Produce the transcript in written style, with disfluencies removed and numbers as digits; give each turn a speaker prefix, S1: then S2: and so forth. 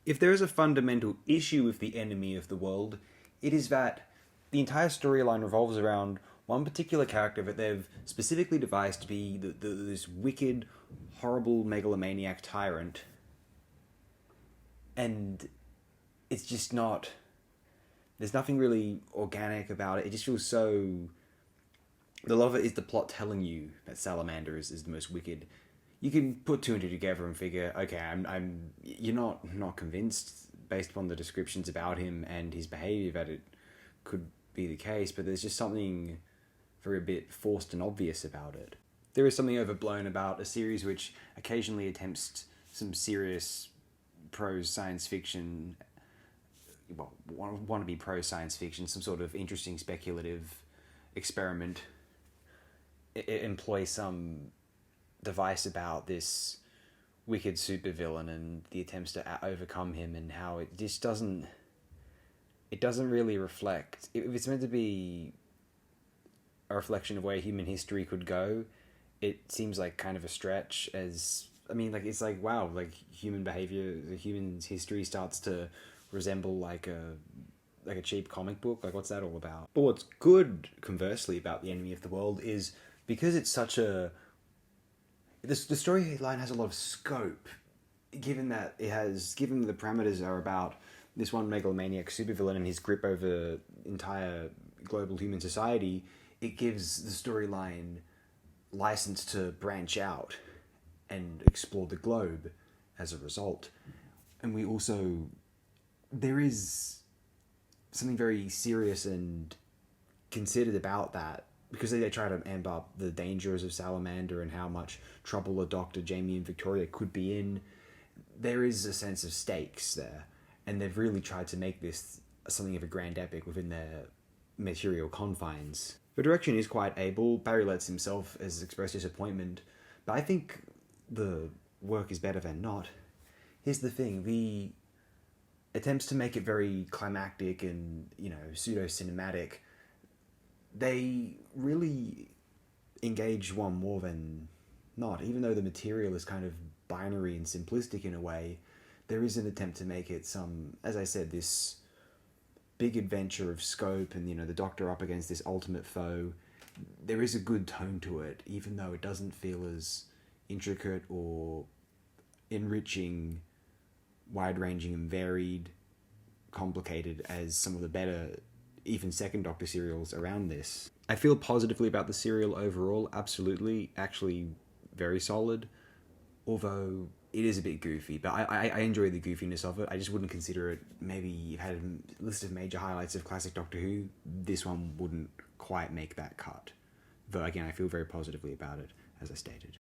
S1: If there is a fundamental issue with the enemy of the world, it is that the entire storyline revolves around one particular character that they've specifically devised to be this wicked, horrible megalomaniac tyrant. And it's just not... There's nothing really organic about it. It just feels so... A lot of it is the plot telling you that Salamander is the most wicked. You can put two and two together and figure, okay, you're not convinced based upon the descriptions about him and his behavior that it could be the case, but there's just something very a bit forced and obvious about it. There is something overblown about a series which occasionally attempts some serious prose science fiction, well, want to be prose science fiction, some sort of interesting speculative experiment. It employs some device about this wicked supervillain and the attempts to overcome him, and how it just doesn't really reflect. If it's meant to be a reflection of where human history could go, it seems like kind of a stretch. It's like, wow, like human behavior, the human's history starts to resemble like a cheap comic book. Like, what's that all about? But what's good, conversely, about The Enemy of the World is because it's such a... The storyline has a lot of scope, given the parameters are about this one megalomaniac supervillain and his grip over entire global human society. It gives the storyline license to branch out and explore the globe as a result. And there is something very serious and considered about that, because they try to amp up the dangers of Salamander and how much trouble a Dr. Jamie and Victoria could be in. There is a sense of stakes there, and they've really tried to make this something of a grand epic within their material confines. The direction is quite able. Barry Letts himself has expressed disappointment, but I think the work is better than not. Here's the thing, the attempts to make it very climactic and, pseudo-cinematic, they really engage one more than not. Even though the material is kind of binary and simplistic in a way, there is an attempt to make it as I said, this big adventure of scope, and, the Doctor up against this ultimate foe. There is a good tone to it, even though it doesn't feel as intricate or enriching, wide-ranging and varied, complicated as some of the better even second Doctor serials around this. I feel positively about the serial overall, absolutely, actually very solid, although it is a bit goofy, but I enjoy the goofiness of it. I just wouldn't consider it. Maybe you've had a list of major highlights of classic Doctor Who, this one wouldn't quite make that cut. Though again, I feel very positively about it, as I stated.